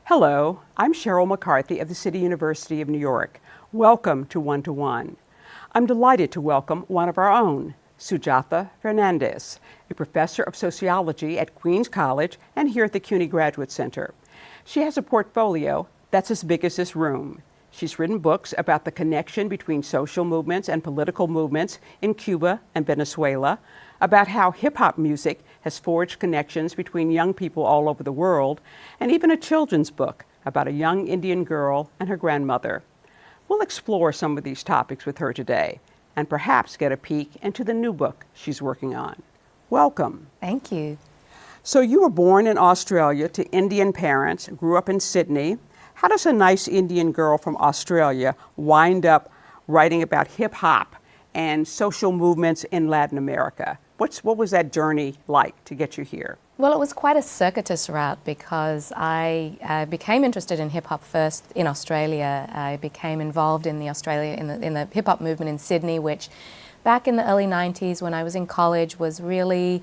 Hello, I'm Cheryl McCarthy of the City University of New York. Welcome to One to One. I'm delighted to welcome one of our own, Sujatha Fernandez, a professor of sociology at Queens College and here at the CUNY Graduate Center. She has a portfolio that's as big as this room. She's written books about the connection between social movements and political movements in Cuba and Venezuela, about how hip-hop music has forged connections between young people all over the world, and even a children's book about a young Indian girl and her grandmother. We'll explore some of these topics with her today, and perhaps get a peek into the new book she's working on. Welcome. Thank you. So you were born in Australia to Indian parents, grew up in Sydney. How does a nice Indian girl from Australia wind up writing about hip-hop and social movements in Latin America? What was that journey like to get you here? Well, it was quite a circuitous route because I became interested in hip hop first in Australia. I became involved in the hip hop movement in Sydney, which back in the early 90s when I was in college was really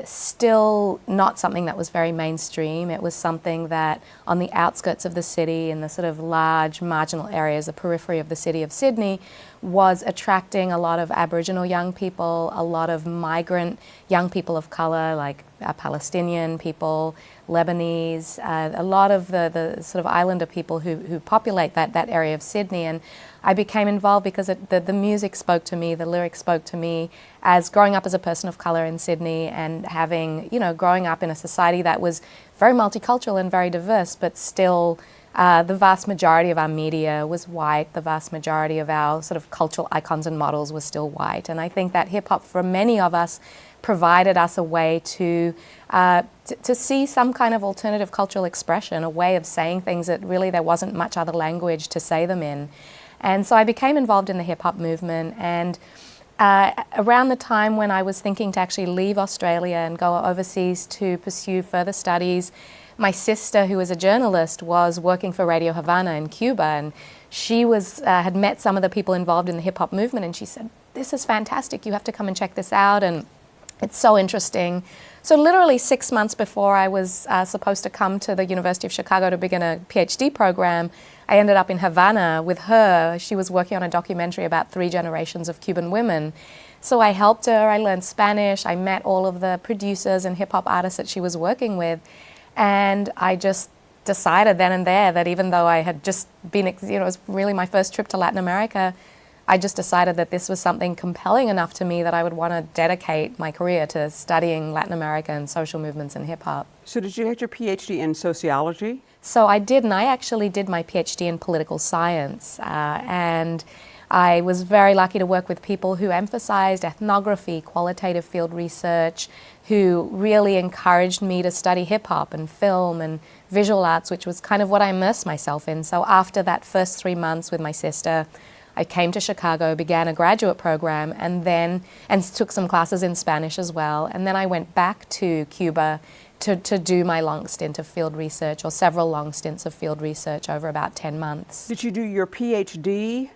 still not something that was very mainstream. It was something that on the outskirts of the city, in the sort of large marginal areas, the periphery of the city of Sydney, was attracting a lot of Aboriginal young people, a lot of migrant young people of colour, like Palestinian people, Lebanese, a lot of the sort of islander people who populate that area of Sydney. And I became involved because the music spoke to me, the lyrics spoke to me, as growing up as a person of colour in Sydney and having, growing up in a society that was very multicultural and very diverse, but still the vast majority of our media was white, the vast majority of our sort of cultural icons and models were still white. And I think that hip-hop, for many of us, provided us a way to see some kind of alternative cultural expression, a way of saying things that really there wasn't much other language to say them in. And so I became involved in the hip-hop movement, and around the time when I was thinking to actually leave Australia and go overseas to pursue further studies, my sister, who was a journalist, was working for Radio Havana in Cuba, and she had met some of the people involved in the hip-hop movement, and she said, "This is fantastic, you have to come and check this out, and it's so interesting." So literally 6 months before I was supposed to come to the University of Chicago to begin a PhD program, I ended up in Havana with her. She was working on a documentary about 3 generations of Cuban women. So I helped her, I learned Spanish, I met all of the producers and hip-hop artists that she was working with, and I just decided then and there that even though I had just been, it was really my first trip to Latin America, I just decided that this was something compelling enough to me that I would want to dedicate my career to studying Latin America and social movements and hip-hop. So did you get your PhD in sociology? So I did, and I actually did my PhD in political science, and I was very lucky to work with people who emphasized ethnography, qualitative field research, who really encouraged me to study hip-hop and film and visual arts, which was kind of what I immersed myself in. So after that first 3 months with my sister, I came to Chicago, began a graduate program, and took some classes in Spanish as well. And then I went back to Cuba to do my long stint of field research, or several long stints of field research over about 10 months. Did you do your PhD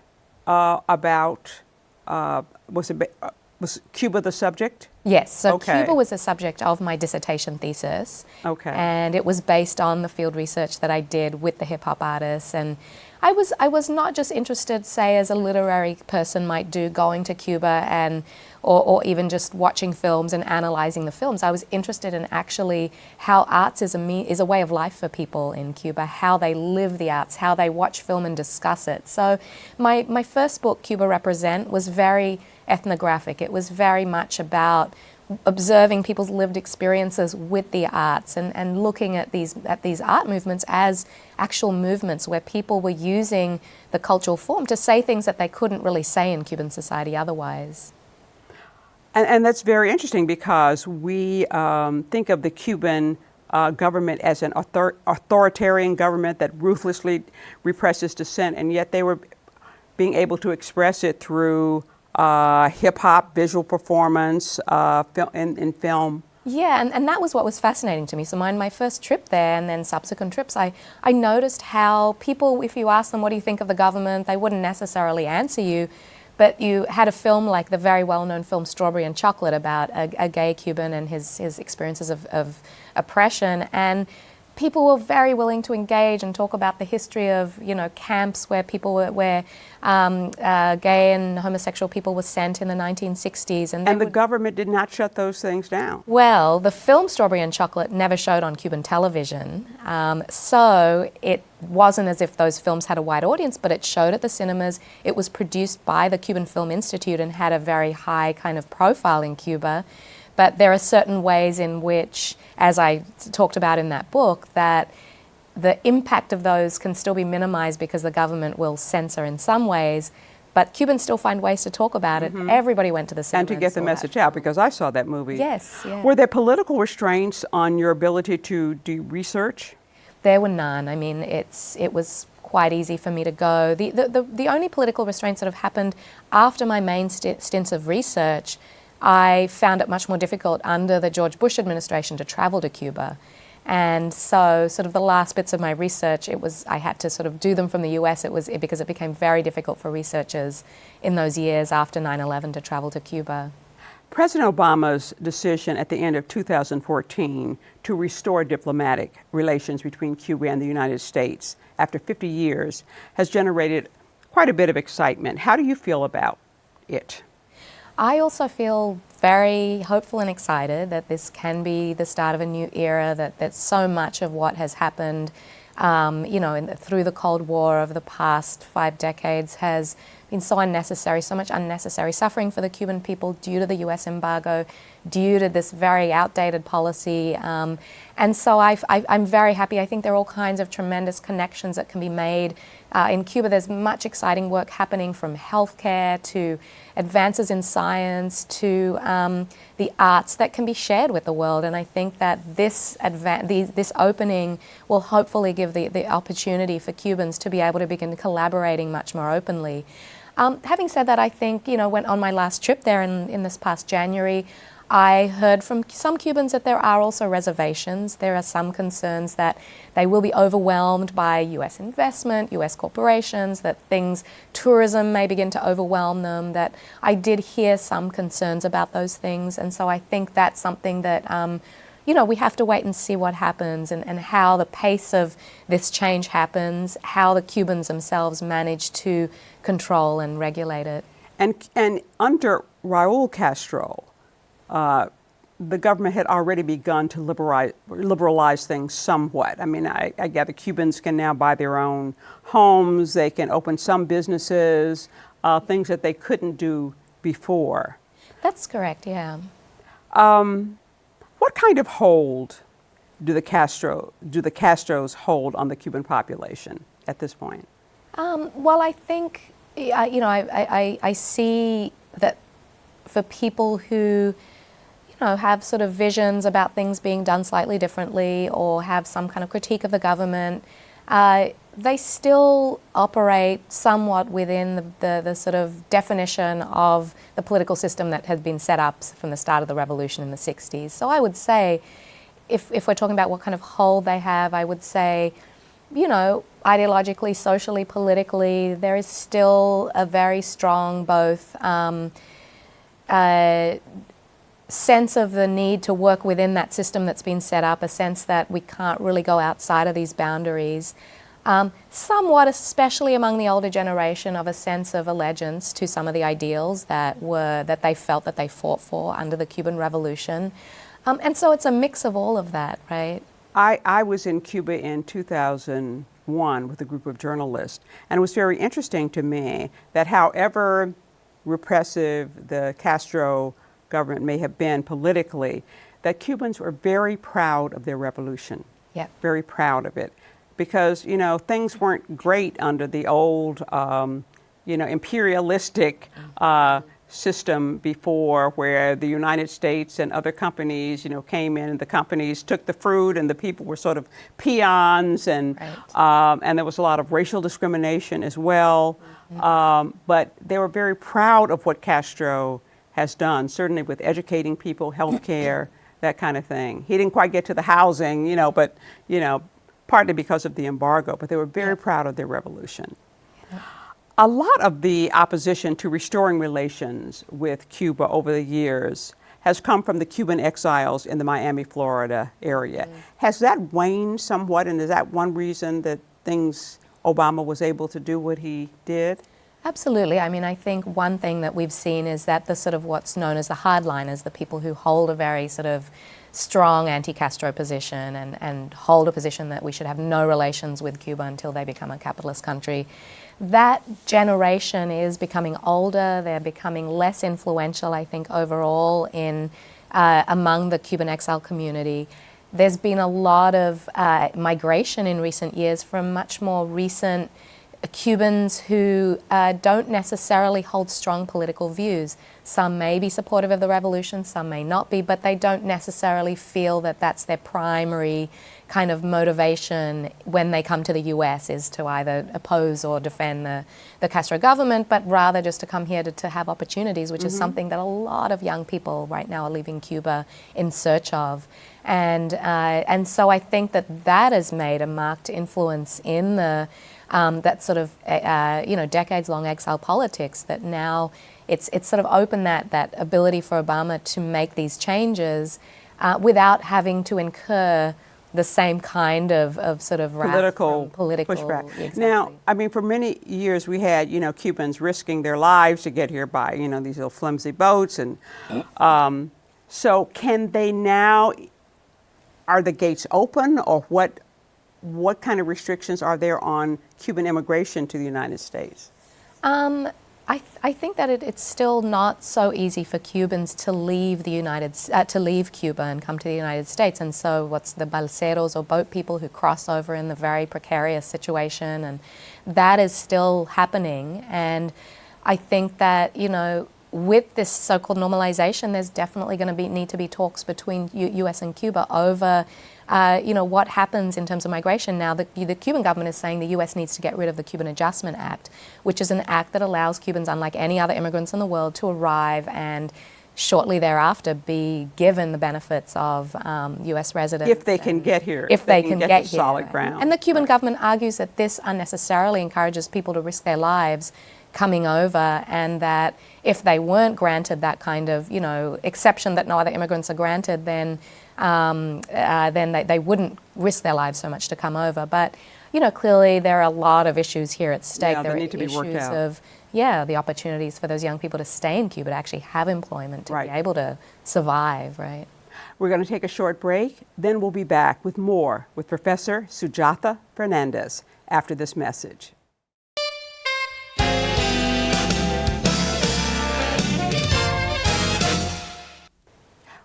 about, was Cuba the subject? Yes, so Okay. Cuba was the subject of my dissertation thesis. Okay. And it was based on the field research that I did with the hip-hop artists. And I was not just interested, say, as a literary person might do, going to Cuba or even just watching films and analyzing the films. I was interested in actually how arts is a way of life for people in Cuba, how they live the arts, how they watch film and discuss it. So my first book, Cuba Represent, was very ethnographic. It was very much about observing people's lived experiences with the arts and looking at these art movements as actual movements where people were using the cultural form to say things that they couldn't really say in Cuban society otherwise. And that's very interesting because we think of the Cuban government as an authoritarian government that ruthlessly represses dissent, and yet they were being able to express it through hip-hop, visual performance, in film. Yeah, and that was what was fascinating to me. So my first trip there and then subsequent trips, I noticed how people, if you ask them, what do you think of the government, they wouldn't necessarily answer you. But you had a film like the very well-known film Strawberry and Chocolate about a gay Cuban and his experiences of oppression. And people were very willing to engage and talk about the history of, camps where people where gay and homosexual people were sent in the 1960s. And the government did not shut those things down. Well, the film Strawberry and Chocolate never showed on Cuban television, so it wasn't as if those films had a wide audience, but it showed at the cinemas. It was produced by the Cuban Film Institute and had a very high kind of profile in Cuba. But there are certain ways in which, as I talked about in that book, that the impact of those can still be minimized because the government will censor in some ways, but Cubans still find ways to talk about it. Everybody went to the cinema and to get the message out, because I saw that movie. Yes, yeah. Were there political restraints on your ability to do research? There were none. I mean, it was quite easy for me to go. The only political restraints that have happened after my main stints of research, I found it much more difficult under the George Bush administration to travel to Cuba. And so sort of the last bits of my research, I had to sort of do them from the US. Because it became very difficult for researchers in those years after 9/11 to travel to Cuba. President Obama's decision at the end of 2014 to restore diplomatic relations between Cuba and the United States after 50 years has generated quite a bit of excitement. How do you feel about it? I also feel very hopeful and excited that this can be the start of a new era, that so much of what has happened, through the Cold War over the past 5 decades has been so unnecessary, so much unnecessary suffering for the Cuban people due to the US embargo, due to this very outdated policy. And so I'm very happy. I think there are all kinds of tremendous connections that can be made. In Cuba, there's much exciting work happening, from healthcare to advances in science to the arts that can be shared with the world. And I think that this opening will hopefully give the opportunity for Cubans to be able to begin collaborating much more openly. Having said that, I think, when on my last trip there in this past January, I heard from some Cubans that there are also reservations. There are some concerns that they will be overwhelmed by US investment, US corporations, that tourism may begin to overwhelm them, that I did hear some concerns about those things. And so I think that's something that, we have to wait and see what happens and how the pace of this change happens, how the Cubans themselves manage to control and regulate it. And under Raul Castro, the government had already begun to liberalize things somewhat. I mean, I gather Cubans can now buy their own homes, they can open some businesses, things that they couldn't do before. That's correct, yeah. What kind of hold do the Castros hold on the Cuban population at this point? Well, I think, I see that for people who have sort of visions about things being done slightly differently or have some kind of critique of the government, they still operate somewhat within the sort of definition of the political system that has been set up from the start of the revolution in the 60s. So I would say, if we're talking about what kind of hold they have, I would say, ideologically, socially, politically, there is still a very strong both sense of the need to work within that system that's been set up, a sense that we can't really go outside of these boundaries. Somewhat, especially among the older generation, of a sense of allegiance to some of the ideals that they felt that they fought for under the Cuban Revolution. And so it's a mix of all of that, right? I was in Cuba in 2001 with a group of journalists, and it was very interesting to me that however repressive the Castro government may have been politically, that Cubans were very proud of their revolution. Yep. Very proud of it. Because, things weren't great under the old, imperialistic system before, where the United States and other companies, came in, and the companies took the fruit and the people were sort of peons, and right. And there was a lot of racial discrimination as well. But they were very proud of what Castro has done, certainly with educating people, healthcare, that kind of thing. He didn't quite get to the housing, but, partly because of the embargo, but they were very proud of their revolution. Yeah. A lot of the opposition to restoring relations with Cuba over the years has come from the Cuban exiles in the Miami, Florida area. Has that waned somewhat, and is that one reason that Obama was able to do what he did? Absolutely. I mean, I think one thing that we've seen is that the sort of what's known as the hardliners, the people who hold a very sort of strong anti-Castro position and hold a position that we should have no relations with Cuba until they become a capitalist country, that generation is becoming older. They're becoming less influential, I think, overall in among the Cuban exile community. There's been a lot of migration in recent years from much more recent Cubans who don't necessarily hold strong political views. Some may be supportive of the revolution, some may not be, but they don't necessarily feel that that's their primary kind of motivation when they come to the US, is to either oppose or defend the Castro government, but rather just to come here to have opportunities, which is something that a lot of young people right now are leaving Cuba in search of. And so I think that has made a marked influence in the that sort of decades-long exile politics, that now it's sort of opened that ability for Obama to make these changes without having to incur the same kind of sort of political pushback. Exactly. Now, I mean, for many years we had, Cubans risking their lives to get here by, these little flimsy boats. And so can they now, are the gates open, or what kind of restrictions are there on Cuban immigration to the United States? I think that it's still not so easy for Cubans to leave to leave Cuba and come to the United States. And so what's the balseros, or boat people who cross over in the very precarious situation, and that is still happening. And I think that, with this so-called normalization, there's definitely going to need to be talks between U.S. and Cuba over what happens in terms of migration. Now, the Cuban government is saying the U.S. needs to get rid of the Cuban Adjustment Act, which is an act that allows Cubans, unlike any other immigrants in the world, to arrive and shortly thereafter be given the benefits of U.S. residence. If they can get here. If they can get here. Solid ground. And the Cuban government argues that this unnecessarily encourages people to risk their lives coming over, and that if they weren't granted that kind of, exception that no other immigrants are granted, then they wouldn't risk their lives so much to come over. But, clearly there are a lot of issues here at stake. Yeah, there need to be worked out. Of, the opportunities for those young people to stay in Cuba, to actually have employment, to Right. be able to survive, right? We're going to take a short break, then we'll be back with more with Professor Sujatha Fernandez after this message.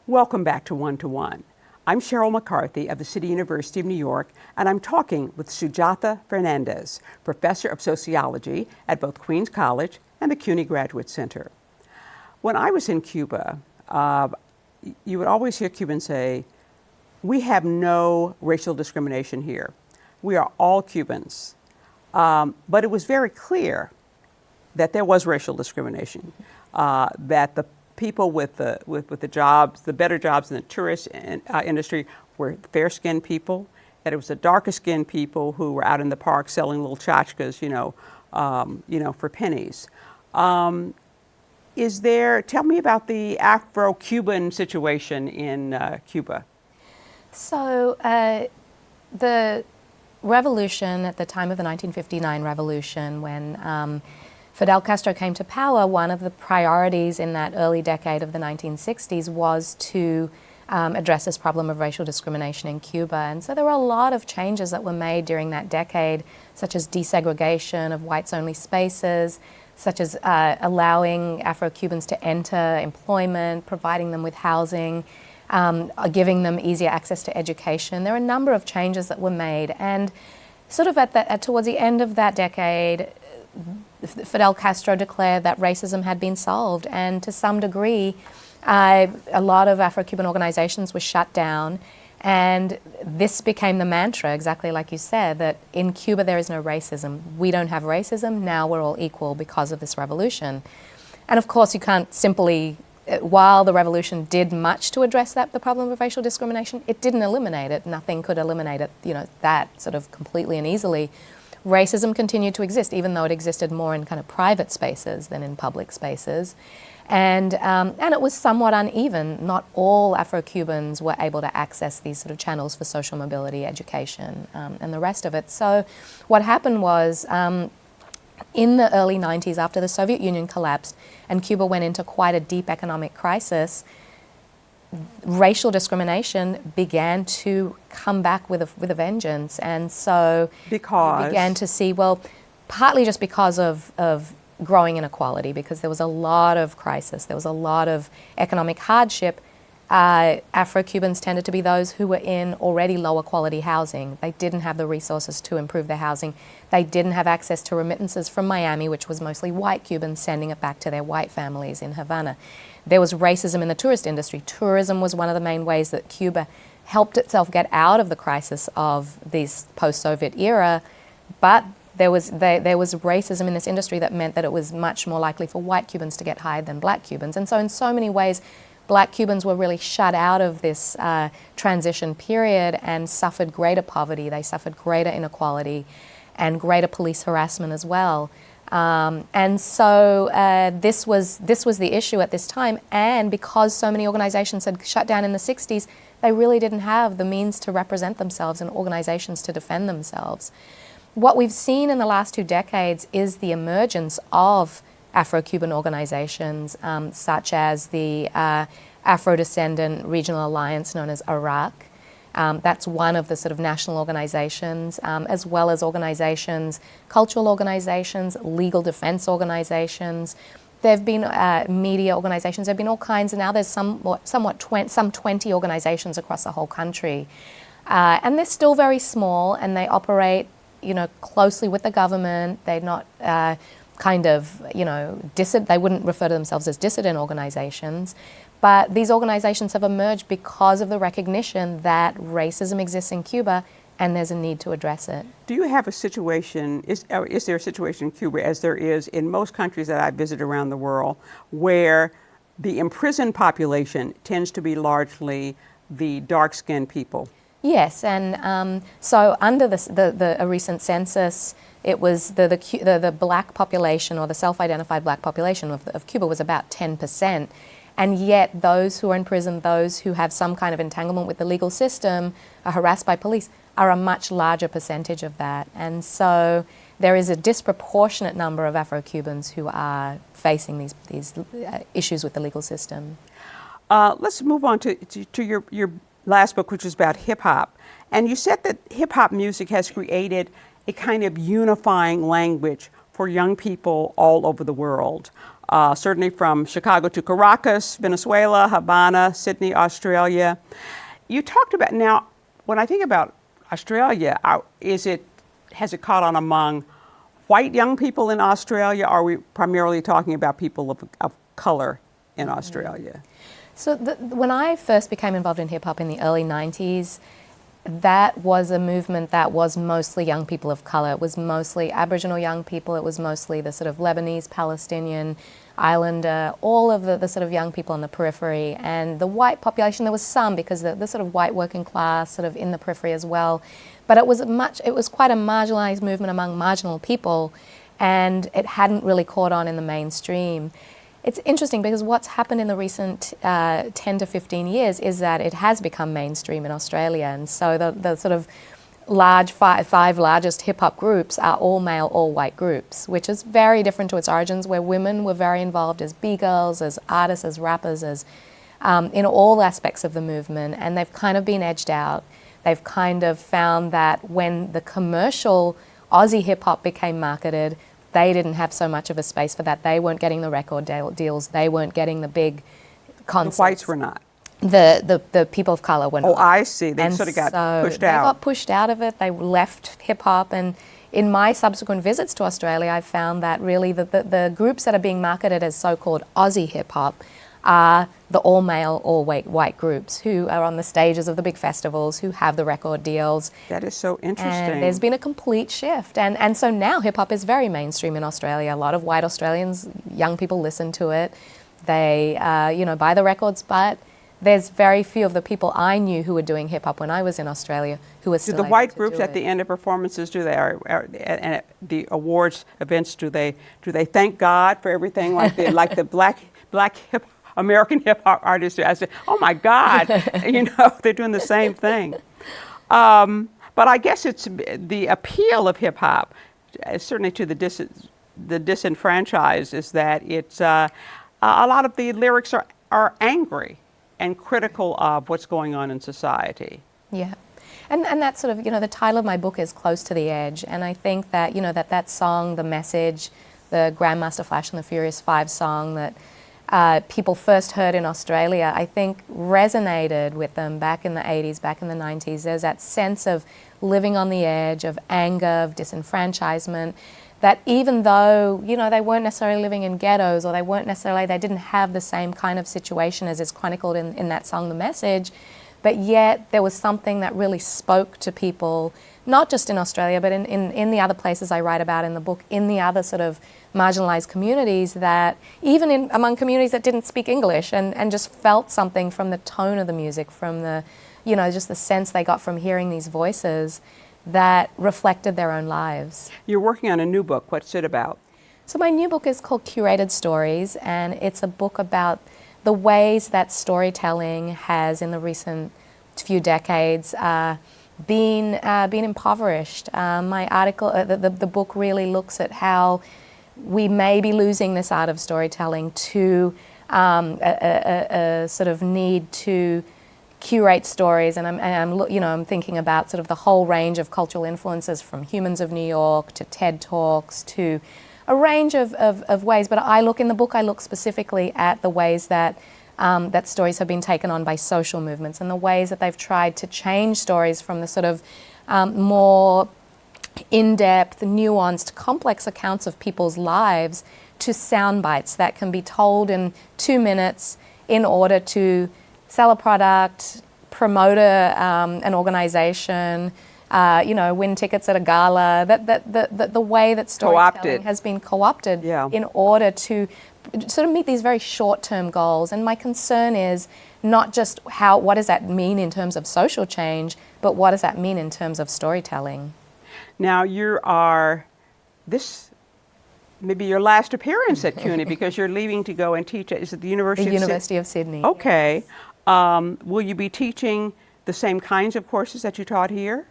Welcome back to One to One. I'm Cheryl McCarthy of the City University of New York, and I'm talking with Sujatha Fernandez, Professor of Sociology at both Queens College and the CUNY Graduate Center. When I was in Cuba, you would always hear Cubans say, "We have no racial discrimination here. We are all Cubans." But it was very clear that there was racial discrimination, that the people with the jobs, the better jobs in the tourist industry, were fair-skinned people, that it was the darker-skinned people who were out in the park selling little tchotchkes, for pennies. Tell me about the Afro-Cuban situation in Cuba. So the revolution at the time of the 1959 revolution, when Fidel Castro came to power, one of the priorities in that early decade of the 1960s was to address this problem of racial discrimination in Cuba. And so there were a lot of changes that were made during that decade, such as desegregation of whites-only spaces, such as allowing Afro-Cubans to enter employment, providing them with housing, giving them easier access to education. There were a number of changes that were made. And sort of towards the end of that decade, Fidel Castro declared that racism had been solved, and to some degree, a lot of Afro-Cuban organizations were shut down, and this became the mantra, exactly like you said, that in Cuba there is no racism. We don't have racism, now we're all equal because of this revolution. And of course you can't simply, while the revolution did much to address the problem of racial discrimination, it didn't eliminate it. Nothing could eliminate it, that sort of completely and easily. racism continued to exist, even though it existed more in kind of private spaces than in public spaces. And it was somewhat uneven. Not all Afro-Cubans were able to access these sort of channels for social mobility, education, and the rest of it. So what happened was, in the early 90s, after the Soviet Union collapsed and Cuba went into quite a deep economic crisis, racial discrimination began to come back with a vengeance. And so Because? we began to see, well, partly just because of growing inequality, because there was a lot of crisis, there was a lot of economic hardship. Afro-Cubans tended to be those who were in already lower quality housing. They didn't have the resources to improve their housing. They didn't have access to remittances from Miami, which was mostly white Cubans sending it back to their white families in Havana. There was racism in the tourist industry. Tourism was one of the main ways that Cuba helped itself get out of the crisis of this post-Soviet era, but there was racism in this industry that meant that it was much more likely for white Cubans to get hired than black Cubans. And so in so many ways, black Cubans were really shut out of this transition period and suffered greater poverty. They suffered greater inequality and greater police harassment as well. And so this was the issue at this time. And because so many organizations had shut down in the 60s, they really didn't have the means to represent themselves and organizations to defend themselves. What we've seen in the last 2 decades is the emergence of Afro-Cuban organizations, such as the Afro-Descendant Regional Alliance known as ARAC. That's one of the sort of national organizations, as well as organizations, cultural organizations, legal defense organizations. There have been media organizations, there have been all kinds, and now there's some 20 organizations across the whole country. And they're still very small, and they operate closely with the government. They're not they wouldn't refer to themselves as dissident organizations. But these organizations have emerged because of the recognition that racism exists in Cuba and there's a need to address it. Do you have a situation, is there a situation in Cuba, as there is in most countries that I visit around the world, where the imprisoned population tends to be largely the dark-skinned people? Yes, and so under a recent census, it was the black population, or the self-identified black population of Cuba, was about 10%. And yet those who are in prison, those who have some kind of entanglement with the legal system, are harassed by police, are a much larger percentage of that. And so there is a disproportionate number of Afro-Cubans who are facing these issues with the legal system. Let's move on to your last book, which is about hip-hop. And you said that hip-hop music has created a kind of unifying language for young people all over the world. Certainly from Chicago to Caracas, Venezuela, Havana, Sydney, Australia. You talked about, now, when I think about Australia, has it caught on among white young people in Australia? Or are we primarily talking about people of color in Australia? So when I first became involved in hip hop in the early 90s, that was a movement that was mostly young people of color. It was mostly Aboriginal young people. It was mostly the sort of Lebanese, Palestinian, Islander, all of the sort of young people on the periphery. And the white population, there was some, because the sort of white working class sort of in the periphery as well. But it was quite a marginalized movement among marginal people, and it hadn't really caught on in the mainstream. It's interesting because what's happened in the recent 10 to 15 years is that it has become mainstream in Australia. And so the sort of five largest hip-hop groups are all male, all white groups, which is very different to its origins, where women were very involved as B-girls, as artists, as rappers, as in all aspects of the movement. And they've kind of been edged out. They've kind of found that when the commercial Aussie hip-hop became marketed, they didn't have so much of a space for that. They weren't getting the record deals. They weren't getting the big concerts. The whites were not. The people of color were not. Oh, I see. They sort of got pushed out. They got pushed out of it. They left hip hop. And in my subsequent visits to Australia, I found that really the groups that are being marketed as so-called Aussie hip hop are the all-male, all-white groups who are on the stages of the big festivals, who have the record deals. That is so interesting. And there's been a complete shift. And so now hip-hop is very mainstream in Australia. A lot of white Australians, young people listen to it. They, buy the records, but there's very few of the people I knew who were doing hip hop when I was in Australia who were Do still the able white to groups do at it. the end of performances, and at the awards events, do they thank God for everything like the black American hip hop artists do? I said, oh my God, they're doing the same thing. But I guess it's the appeal of hip hop, certainly to the disenfranchised, is that it's a lot of the lyrics are angry and critical of what's going on in society. Yeah. And that's sort of, the title of my book is Close to the Edge. And I think that, that song, The Message, the Grandmaster Flash and the Furious Five song that people first heard in Australia, I think resonated with them back in the 80s, back in the 90s. There's that sense of living on the edge, of anger, of disenfranchisement, that even though, they weren't necessarily living in ghettos, or they didn't have the same kind of situation as is chronicled in that song, The Message, but yet there was something that really spoke to people, not just in Australia, but in the other places I write about in the book, in the other sort of marginalized communities, that even among communities that didn't speak English, and just felt something from the tone of the music, from the, just the sense they got from hearing these voices that reflected their own lives. You're working on a new book. What's it about? So my new book is called Curated Stories, and it's a book about the ways that storytelling has, in the recent few decades, been impoverished. My article, the book really looks at how we may be losing this art of storytelling to a sort of need to curate stories, and I'm thinking about sort of the whole range of cultural influences, from Humans of New York to TED Talks to a range of ways. But in the book I look specifically at the ways that that stories have been taken on by social movements, and the ways that they've tried to change stories from the sort of more in-depth, nuanced, complex accounts of people's lives to sound bites that can be told in 2 minutes in order to sell a product, promote an organization, win tickets at a gala. The way that storytelling has been co-opted in order to sort of meet these very short-term goals. And my concern is not just what does that mean in terms of social change, but what does that mean in terms of storytelling? Now this may be your last appearance at CUNY because you're leaving to go and teach at, is it the University of Sydney? Okay. Will you be teaching the same kinds of courses that you taught here?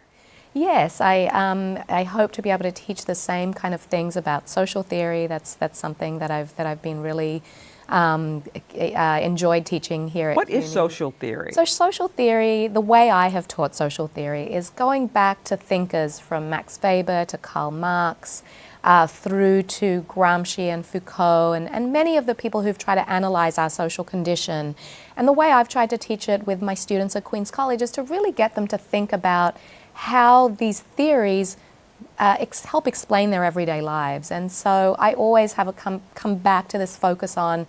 Yes, I hope to be able to teach the same kind of things about social theory. That's something that I've been really enjoyed teaching here at What CUNY. is social theory? So social theory, the way I have taught social theory, is going back to thinkers from Max Weber to Karl Marx, through to Gramsci and Foucault, and many of the people who've tried to analyze our social condition. And the way I've tried to teach it with my students at Queen's College is to really get them to think about how these theories help explain their everyday lives. And so I always have come back to this focus on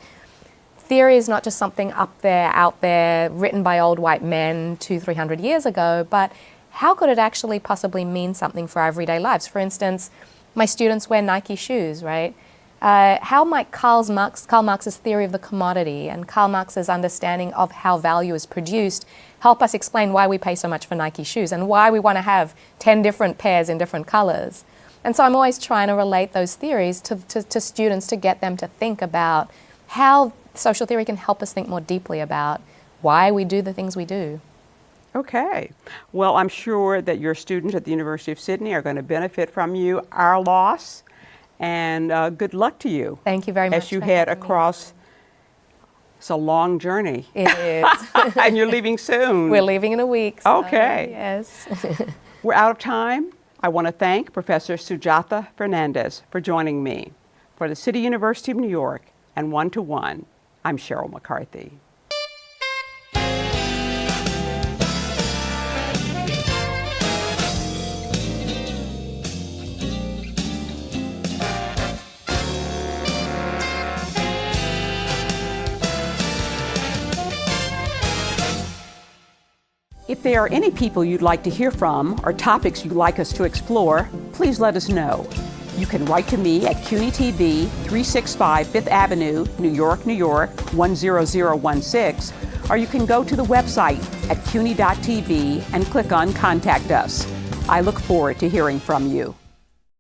theory is not just something out there, written by old white men 200-300 years ago, but how could it actually possibly mean something for our everyday lives? For instance, my students wear Nike shoes, right? How might Karl Marx's theory of the commodity and Karl Marx's understanding of how value is produced help us explain why we pay so much for Nike shoes and why we want to have 10 different pairs in different colors? And so I'm always trying to relate those theories to students to get them to think about how social theory can help us think more deeply about why we do the things we do. Okay. Well, I'm sure that your students at the University of Sydney are going to benefit from you, our loss, and good luck to you. Thank you very much. As you head across, it's a long journey. It is. And you're leaving soon. We're leaving in a week. So, okay. Yes. We're out of time. I want to thank Professor Sujatha Fernandez for joining me. For the City University of New York and One to One, I'm Cheryl McCarthy. If there are any people you'd like to hear from or topics you'd like us to explore, please let us know. You can write to me at CUNY TV, 365 Fifth Avenue, New York, New York, 10016, or you can go to the website at cuny.tv and click on Contact Us. I look forward to hearing from you.